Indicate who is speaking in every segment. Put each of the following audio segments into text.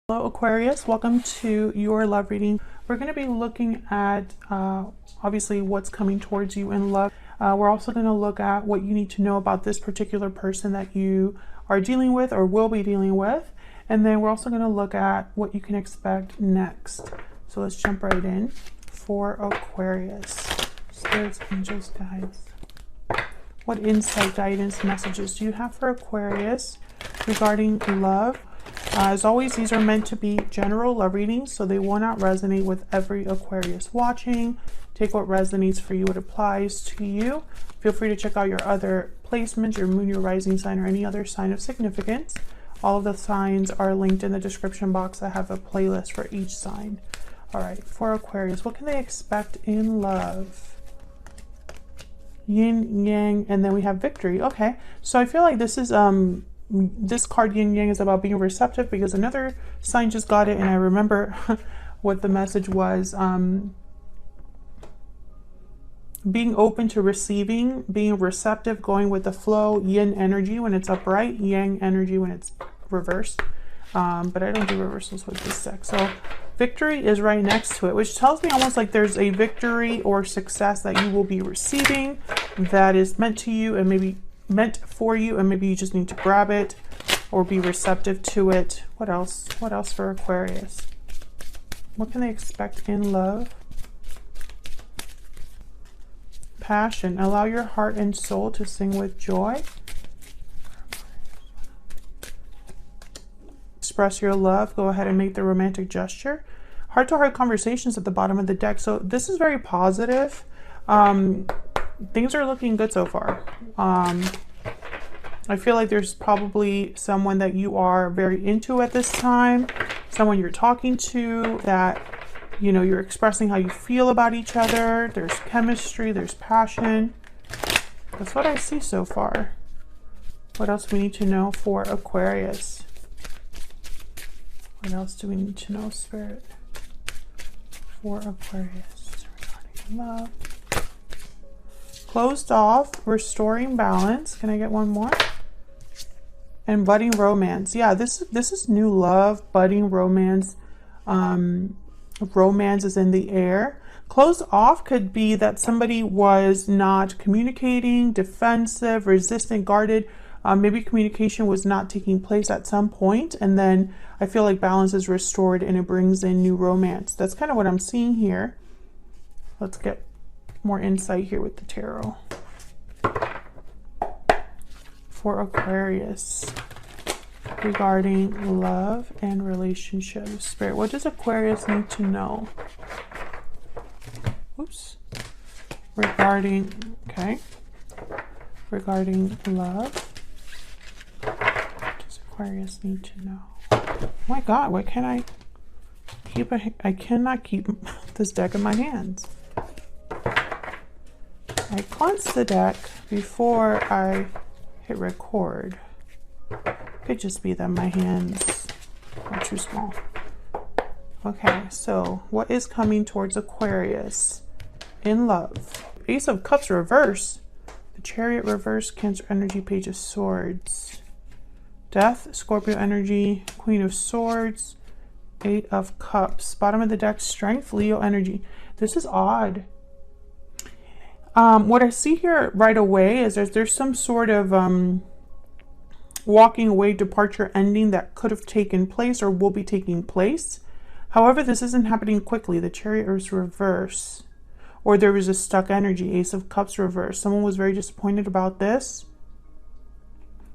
Speaker 1: Hello Aquarius, welcome to your love reading. We're going to be looking at obviously what's coming towards you in love. We're also going to look at what you need to know about this particular person that you are dealing with or will be dealing with. And then we're also going to look at what you can expect next. So let's jump right in for Aquarius. Spirits, angels, guides. What insight, guidance, messages do you have for Aquarius regarding love? As always, these are meant to be general love readings, so they will not resonate with every Aquarius watching. Take what resonates for you, what applies to you. Feel free to check out your other placements, your moon, your rising sign, or any other sign of significance. All of the signs are linked in the description box. I have a playlist for each sign. All right, for Aquarius, what can they expect in love? Yin, yang, and then we have victory. Okay, so I feel like this is this card yin yang is about being receptive, because another sign just got it and I remember what the message was. Being open to receiving, being receptive, going with the flow. Yin energy when it's upright, yang energy when it's reversed. But I don't do reversals with this deck. So victory is right next to it, which tells me almost like there's a victory or success that you will be receiving that is meant to you and maybe meant for you, and maybe you just need to grab it or be receptive to it. What else? What else for Aquarius? What can they expect in love? Passion. Allow your heart and soul to sing with joy. Express your love. Go ahead and make the romantic gesture. Heart-to-heart conversations at the bottom of the deck. So this is very positive. Things are looking good so far. I feel like there's probably someone that you are very into at this time, someone you're talking to that, you know, you're expressing how you feel about each other. There's chemistry, there's passion. That's what I see so far. What else do we need to know for Aquarius? What else do we need to know, Spirit, for Aquarius regarding love? Closed off, restoring balance. Can I get one more? And budding romance. Yeah, this is new love, budding romance. Romance is in the air. Closed off could be that somebody was not communicating, defensive, resistant, guarded. Maybe communication was not taking place at some point, and then I feel like balance is restored and it brings in new romance. That's kind of what I'm seeing here. Let's get more insight here with the tarot for Aquarius regarding love and relationships. Spirit, what does Aquarius need to know? Oops. Regarding love, what does Aquarius need to know? Oh my God, why can't I keep I cannot keep this deck in my hands. I cleansed the deck before I hit record. Could just be that my hands are too small. Okay, so what is coming towards Aquarius in love? Ace of Cups reverse. The Chariot reverse. Cancer energy. Page of Swords. Death. Scorpio energy. Queen of Swords. Eight of Cups. Bottom of the deck. Strength. Leo energy. This is odd. What I see here right away is there's some sort of walking away, departure, ending that could have taken place or will be taking place. However, this isn't happening quickly. The Chariot is reverse, or there was a stuck energy. Ace of Cups reverse. Someone was very disappointed about this.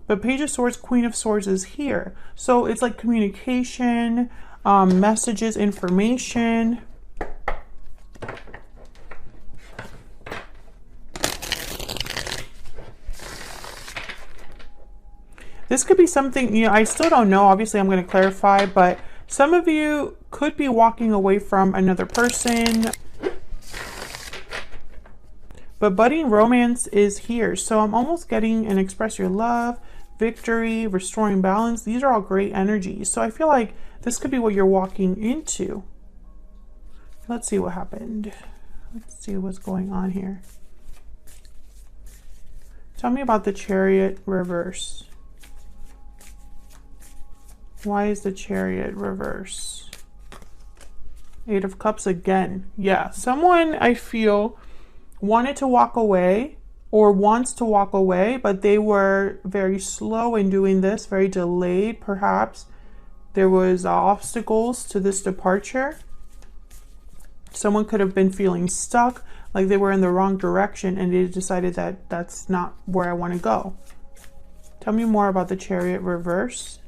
Speaker 1: But Page of Swords, Queen of Swords is here. So it's like communication, messages, information. This could be something, you know, I still don't know. Obviously, I'm going to clarify, but some of you could be walking away from another person. But budding romance is here. So I'm almost getting an express your love, victory, restoring balance. These are all great energies. So I feel like this could be what you're walking into. Let's see what happened. Let's see what's going on here. Tell me about the Chariot reverse. Why is the Chariot reverse? Eight of Cups again. Yeah, someone I feel wanted to walk away or wants to walk away, but they were very slow in doing this, very delayed perhaps. There was obstacles to this departure. Someone could have been feeling stuck, like they were in the wrong direction, and they decided that that's not where I want to go. Tell me more about the Chariot reverse.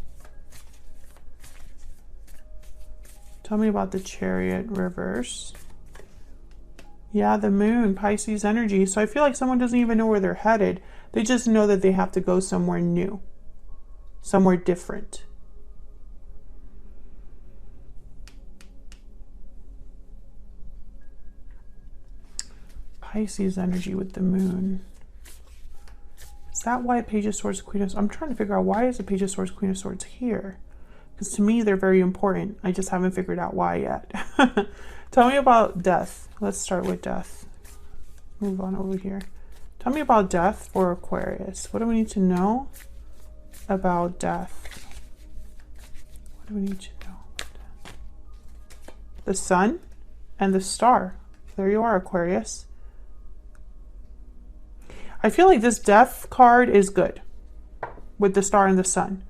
Speaker 1: Tell me about the Chariot reverse. Yeah, the Moon, Pisces energy. So I feel like someone doesn't even know where they're headed. They just know that they have to go somewhere new, somewhere different. Pisces energy with the Moon. Is that why Page of Swords, Queen of Swords? I'm trying to figure out why is the Page of Swords, Queen of Swords here? Because to me, they're very important. I just haven't figured out why yet. Tell me about death. Let's start with death. Move on over here. Tell me about death for Aquarius. What do we need to know about death? What do we need to know about death? The Sun and the Star. There you are, Aquarius. I feel like this death card is good with the Star and the Sun.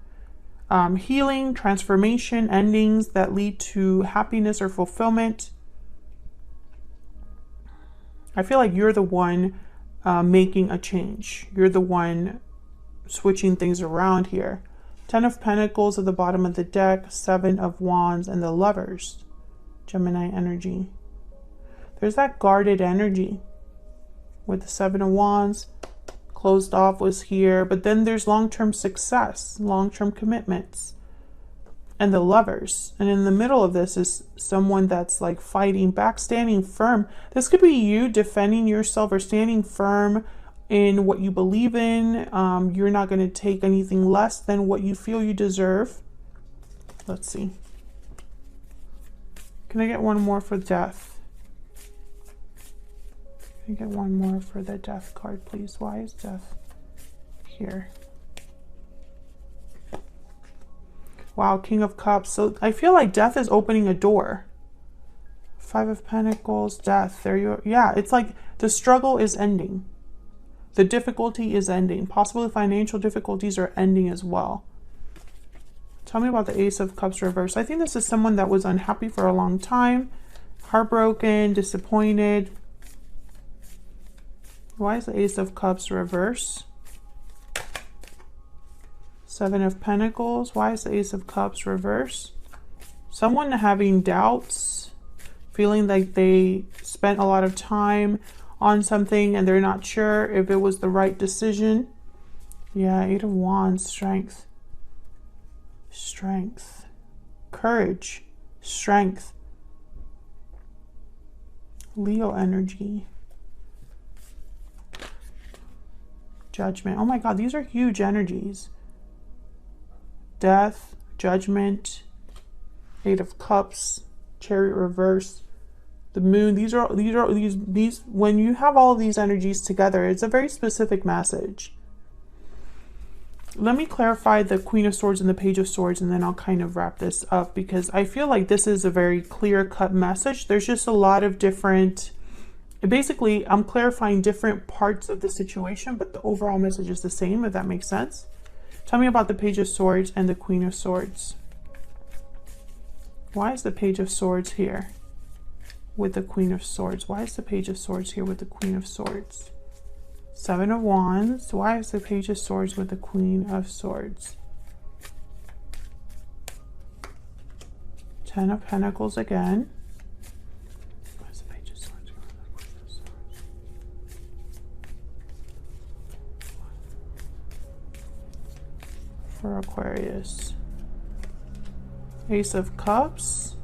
Speaker 1: Healing, transformation, endings that lead to happiness or fulfillment. I feel like you're the one making a change. You're the one switching things around here. 10 of Pentacles at the bottom of the deck, 7 of Wands, and the Lovers. Gemini energy. There's that guarded energy with the 7 of Wands. Closed off was here, but then there's long-term success, long-term commitments, and the Lovers. And in the middle of this is someone that's like fighting back, standing firm. This could be you defending yourself or standing firm in what you believe in. You're not going to take anything less than what you feel you deserve. Let's see. Can I get one more for death? Can I get one more for the death card, please? Why is death here? Wow, King of Cups. So I feel like death is opening a door. 5 of Pentacles, death. There you are. Yeah, it's like the struggle is ending. The difficulty is ending. Possibly financial difficulties are ending as well. Tell me about the Ace of Cups reverse. I think this is someone that was unhappy for a long time. Heartbroken, disappointed. Why is the Ace of Cups reverse? 7 of Pentacles. Why is the Ace of Cups reverse? Someone having doubts, feeling like they spent a lot of time on something and they're not sure if it was the right decision. Yeah, 8 of Wands, strength. Strength. Courage. Strength. Leo energy. Judgment. Oh my God, these are huge energies. Death, Judgment, 8 of Cups, Chariot reverse, the Moon. These when you have all of these energies together, it's a very specific message. Let me clarify the Queen of Swords and the Page of Swords, and then I'll kind of wrap this up because I feel like this is a very clear-cut message. There's just a lot of different. Basically, I'm clarifying different parts of the situation, but the overall message is the same, if that makes sense. Tell me about the Page of Swords and the Queen of Swords. Why is the Page of Swords here with the Queen of Swords? Why is the Page of Swords here with the Queen of Swords? 7 of Wands. Why is the Page of Swords with the Queen of Swords? 10 of Pentacles again. For Aquarius. Ace of Cups.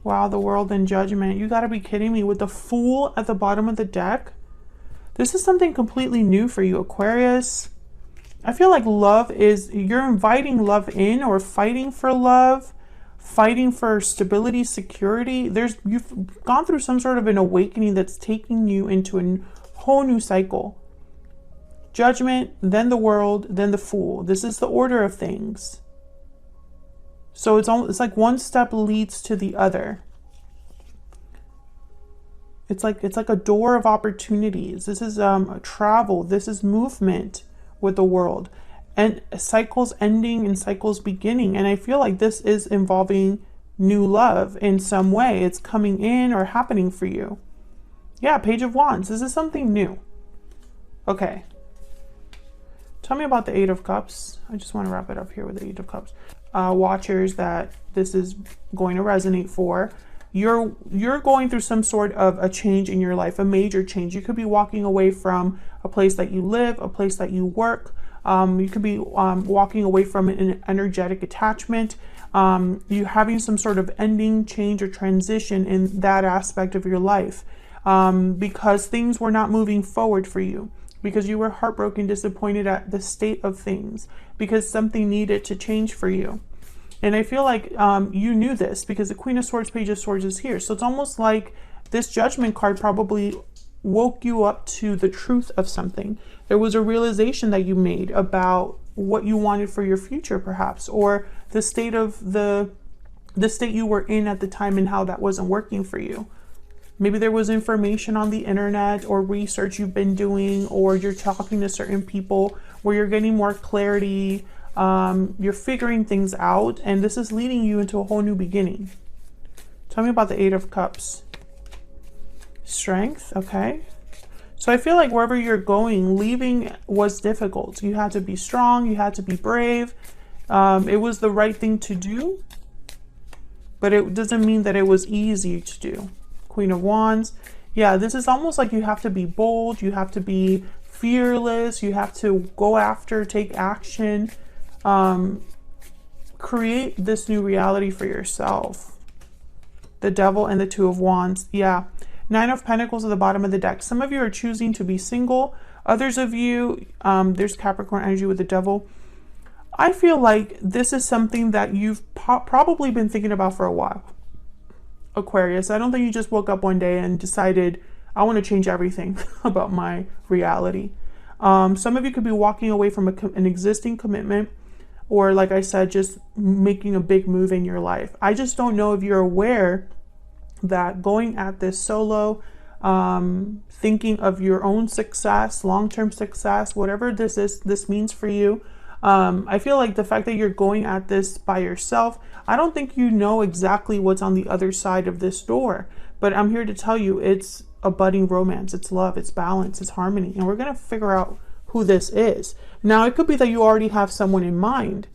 Speaker 1: Wow, the World and Judgment. You gotta be kidding me. With the Fool at the bottom of the deck. This is something completely new for you, Aquarius. I feel like love is, you're inviting love in or fighting for love. Fighting for stability, security. You've gone through some sort of an awakening that's taking you into a whole new cycle. Judgment, then the world, then the Fool. This is the order of things. So it's like one step leads to the other. It's like a door of opportunities. This is travel. This is movement with the world, and cycles ending and cycles beginning. And I feel like this is involving new love in some way. It's coming in or happening for you. Yeah, Page of Wands. This is something new. Okay. Tell me about the Eight of Cups. I just want to wrap it up here with the Eight of Cups. Watchers that this is going to resonate for. You're going through some sort of a change in your life, a major change. You could be walking away from a place that you live, a place that you work. You could be walking away from an energetic attachment. You having some sort of ending, change, or transition in that aspect of your life because things were not moving forward for you, because you were heartbroken, disappointed at the state of things, because something needed to change for you. And I feel like you knew this because the Queen of Swords, Page of Swords is here. So it's almost like this Judgment card probably woke you up to the truth of something. There was a realization that you made about what you wanted for your future, perhaps, or the state of the state you were in at the time and how that wasn't working for you. Maybe there was information on the internet or research you've been doing, or you're talking to certain people where you're getting more clarity. You're figuring things out, and this is leading you into a whole new beginning. Tell me about the Eight of Cups. Strength, okay. So I feel like wherever you're going, leaving was difficult. You had to be strong, you had to be brave. It was the right thing to do, but it doesn't mean that it was easy to do. Queen of Wands. Yeah, this is almost like you have to be bold, you have to be fearless, you have to go after, take action. Create this new reality for yourself. The Devil and the Two of Wands. Yeah. Nine of Pentacles at the bottom of the deck. Some of you are choosing to be single. Others of you, there's Capricorn energy with the Devil. I feel like this is something that you've probably been thinking about for a while. Aquarius, I don't think you just woke up one day and decided, I want to change everything about my reality. Some of you could be walking away from an existing commitment, or like I said, just making a big move in your life. I just don't know if you're aware that going at this solo, thinking of your own success, long-term success, whatever this means for you. I feel like the fact that you're going at this by yourself, I don't think you know exactly what's on the other side of this door, but I'm here to tell you it's a budding romance, it's love, it's balance, it's harmony, and we're going to figure out who this is. Now, it could be that you already have someone in mind.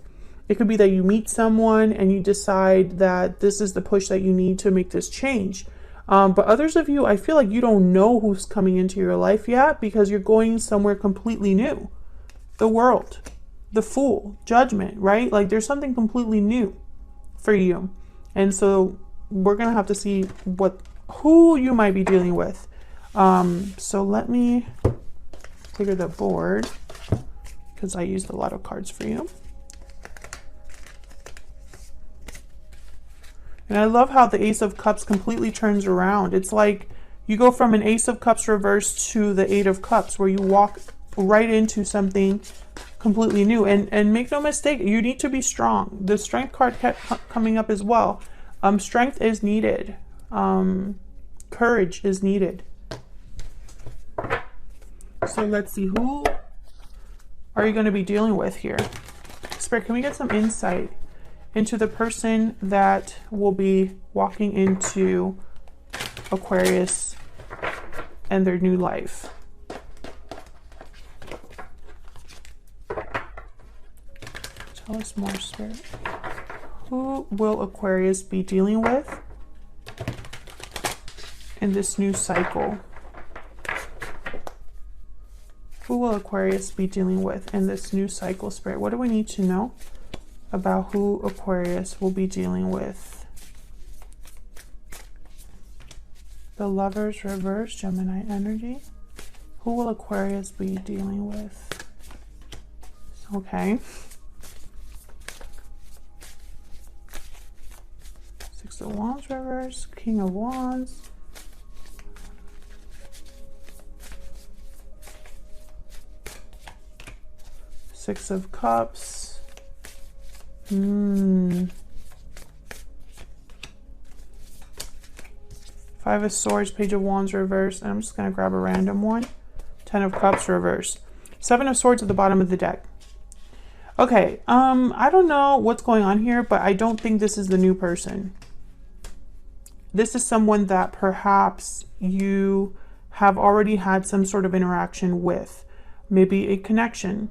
Speaker 1: It could be that you meet someone and you decide that this is the push that you need to make this change. But others of you, I feel like you don't know who's coming into your life yet because you're going somewhere completely new. The World, the Fool, Judgment, right? Like there's something completely new for you. And so we're going to have to see who you might be dealing with. So let me clear the board because I used a lot of cards for you. And I love how the Ace of Cups completely turns around. It's like you go from an Ace of Cups reverse to the Eight of Cups, where you walk right into something completely new. And make no mistake, you need to be strong. The Strength card kept coming up as well. Strength is needed. Courage is needed. So let's see, who are you going to be dealing with here? Spirit, can we get some insight into the person that will be walking into Aquarius and their new life? Tell us more, Spirit. Who will Aquarius be dealing with in this new cycle? Who will Aquarius be dealing with in this new cycle, Spirit? What do we need to know about who Aquarius will be dealing with? The Lovers reverse, Gemini energy. Who will Aquarius be dealing with? Okay. Six of Wands reverse, King of Wands. Six of Cups. Five of Swords, Page of Wands reverse, and I'm just going to grab a random one. 10 of Cups reverse. Seven of Swords at the bottom of the deck. Okay, I don't know what's going on here, but I don't think this is the new person. This is someone that perhaps you have already had some sort of interaction with. Maybe a connection.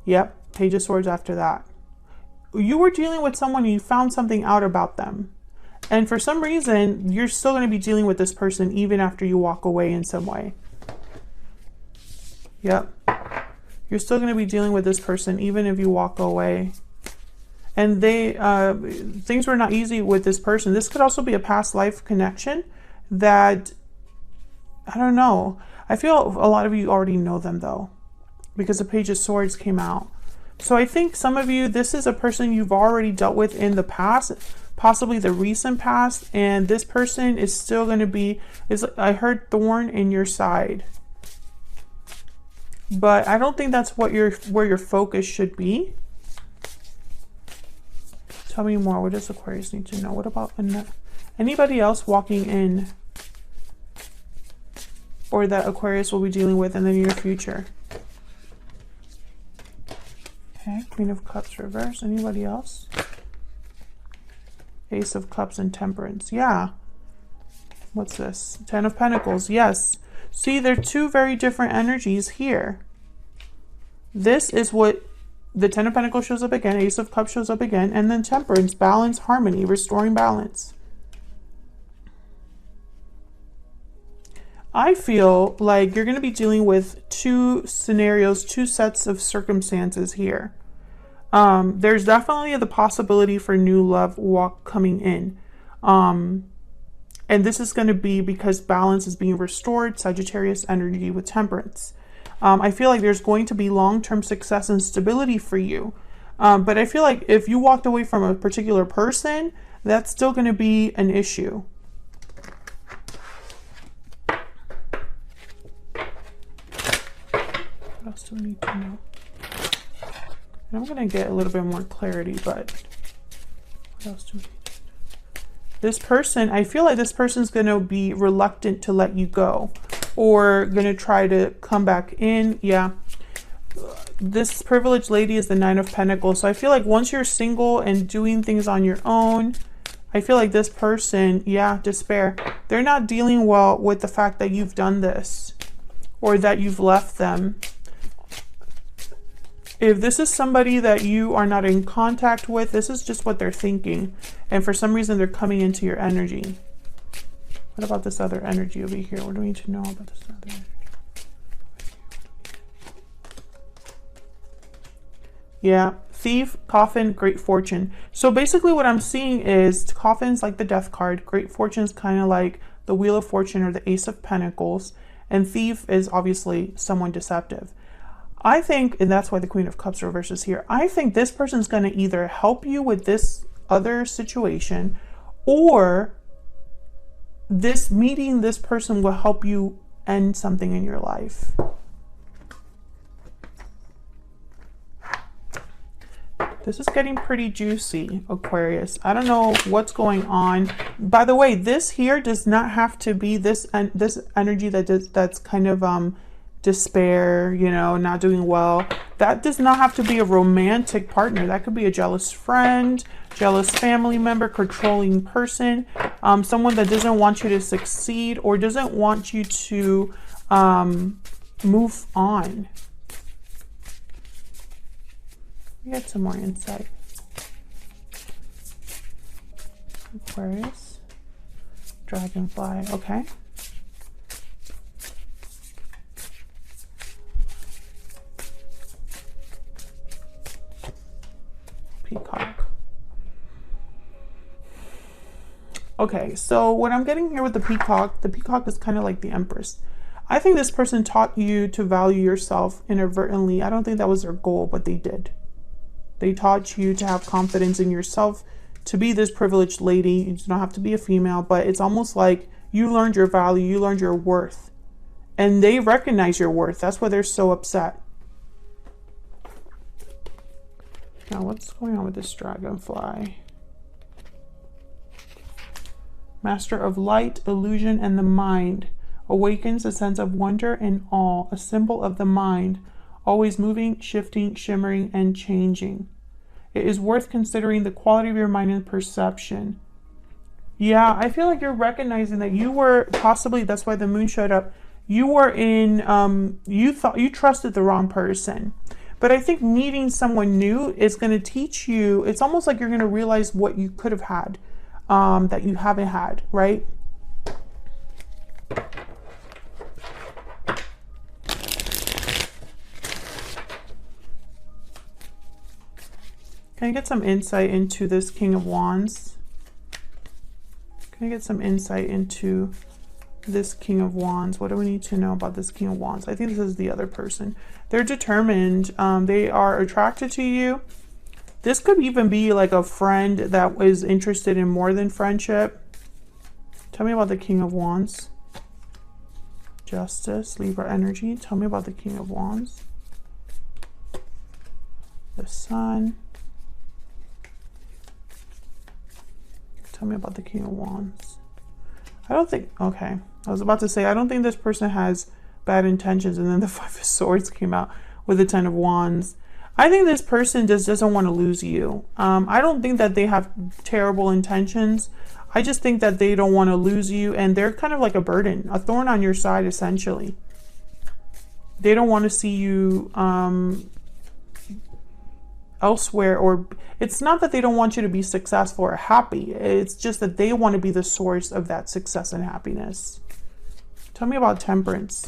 Speaker 1: Yep, Page of Swords after that. You were dealing with someone, you found something out about them. And for some reason, you're still going to be dealing with this person even after you walk away in some way. Yep. You're still going to be dealing with this person even if you walk away. And things were not easy with this person. This could also be a past life connection that, I don't know. I feel a lot of you already know them though, because the Page of Swords came out. So I think some of you, this is a person you've already dealt with in the past, possibly the recent past, and this person is still going to be, I heard thorn in your side. But I don't think that's what where your focus should be. Tell me more. What does Aquarius need to know? What about anybody else walking in or that Aquarius will be dealing with in the near future? Okay, Queen of Cups reverse. Anybody else? Ace of Cups and Temperance. Yeah. What's this? 10 of Pentacles. Yes. See, there are two very different energies here. This is what the 10 of Pentacles shows up again. Ace of Cups shows up again. And then Temperance, balance, harmony, restoring balance. I feel like you're going to be dealing with two scenarios, two sets of circumstances here. There's definitely the possibility for new love coming in. And this is going to be because balance is being restored, Sagittarius energy with Temperance. I feel like there's going to be long-term success and stability for you. But I feel like if you walked away from a particular person, that's still going to be an issue. What else do we need to know? And I'm going to get a little bit more clarity, but what else do we need? This person, I feel like this person's going to be reluctant to let you go or going to try to come back in. Yeah. This privileged lady is the 9 of Pentacles. So I feel like once you're single and doing things on your own, I feel like this person, yeah, despair. They're not dealing well with the fact that you've done this or that you've left them. If this is somebody that you are not in contact with, this is just what they're thinking. And for some reason, they're coming into your energy. What about this other energy over here? What do we need to know about this other energy? Yeah, Thief, Coffin, Great Fortune. So basically what I'm seeing is Coffin's like the Death card. Great Fortune is kind of like the Wheel of Fortune or the Ace of Pentacles. And Thief is obviously someone deceptive. I think, and that's why the Queen of Cups reverse is here, I think this person's going to either help you with this other situation, or meeting this person will help you end something in your life. This is getting pretty juicy, Aquarius. I don't know what's going on. By the way, this here does not have to be this energy that's kind of despair, you know, not doing well. That does not have to be a romantic partner. That could be a jealous friend, jealous family member, controlling person, someone that doesn't want you to succeed or doesn't want you to move on. Get some more insight. Aquarius, Dragonfly, okay. Peacock. Okay, so what I'm getting here with the peacock is kind of like the Empress. I think this person taught you to value yourself inadvertently. I don't think that was their goal, but they did. They taught you to have confidence in yourself, to be this privileged lady. You don't have to be a female, but it's almost like you learned your value, you learned your worth. And they recognize your worth. That's why they're so upset. Now, what's going on with this dragonfly? Master of light, illusion, and the mind. Awakens a sense of wonder and awe, a symbol of the mind, always moving, shifting, shimmering, and changing. It is worth considering the quality of your mind and perception. Yeah, I feel like you're recognizing that you were possibly, that's why the moon showed up, you were in, you thought you trusted the wrong person. But I think meeting someone new is going to teach you, it's almost like you're going to realize what you could have had, that you haven't had, right? Can I get some insight into this King of Wands? Can I get some insight into this King of Wands? What do we need to know about this King of Wands? I think this is the other person. They're determined. They are attracted to you. This could even be like a friend that is interested in more than friendship. Tell me about the King of Wands. Justice, Libra energy. Tell me about the King of Wands. The Sun. Tell me about the King of Wands. I don't think, okay. I was about to say, I don't think this person has bad intentions. And then the Five of Swords came out with the Ten of Wands. I think this person just doesn't want to lose you. I don't think that they have terrible intentions. I just think that they don't want to lose you. And they're kind of like a burden, a thorn on your side, essentially. They don't want to see you elsewhere, or it's not that they don't want you to be successful or happy. It's just that they want to be the source of that success and happiness. Tell me about Temperance.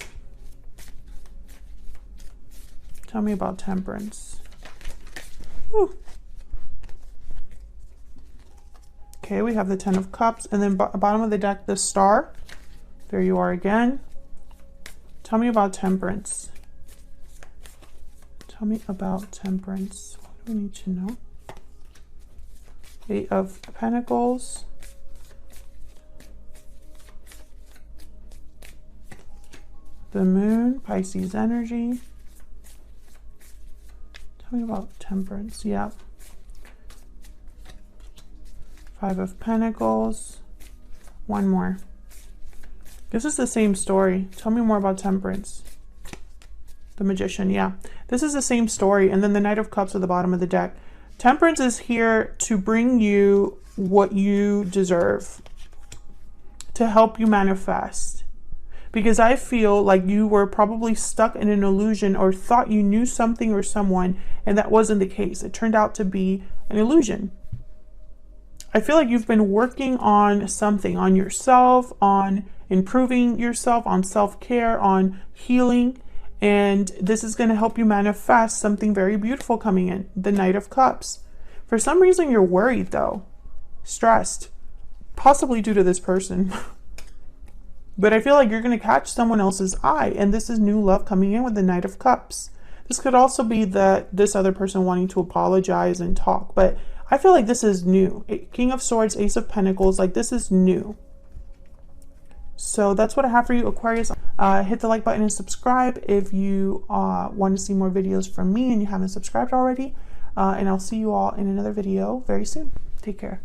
Speaker 1: Tell me about Temperance. Whew. Okay, we have the Ten of Cups, and then bottom of the deck, the Star. There you are again. Tell me about Temperance. Tell me about Temperance. What do we need to know? Eight of Pentacles. The Moon, Pisces energy. Tell me about Temperance. Yep. Five of Pentacles. One more. This is the same story. Tell me more about Temperance. The Magician, yeah. This is the same story. And then the Knight of Cups at the bottom of the deck. Temperance is here to bring you what you deserve, to help you manifest. Because I feel like you were probably stuck in an illusion or thought you knew something or someone, and that wasn't the case. It turned out to be an illusion. I feel like you've been working on something, on yourself, on improving yourself, on self-care, on healing. And this is going to help you manifest something very beautiful coming in. The Knight of Cups. For some reason, you're worried though. Stressed. Possibly due to this person. But I feel like you're going to catch someone else's eye. And this is new love coming in with the Knight of Cups. This could also be that this other person wanting to apologize and talk. But I feel like this is new. King of Swords, Ace of Pentacles. Like this is new. So that's what I have for you, Aquarius. Hit the like button and subscribe if you want to see more videos from me and you haven't subscribed already. And I'll see you all in another video very soon. Take care.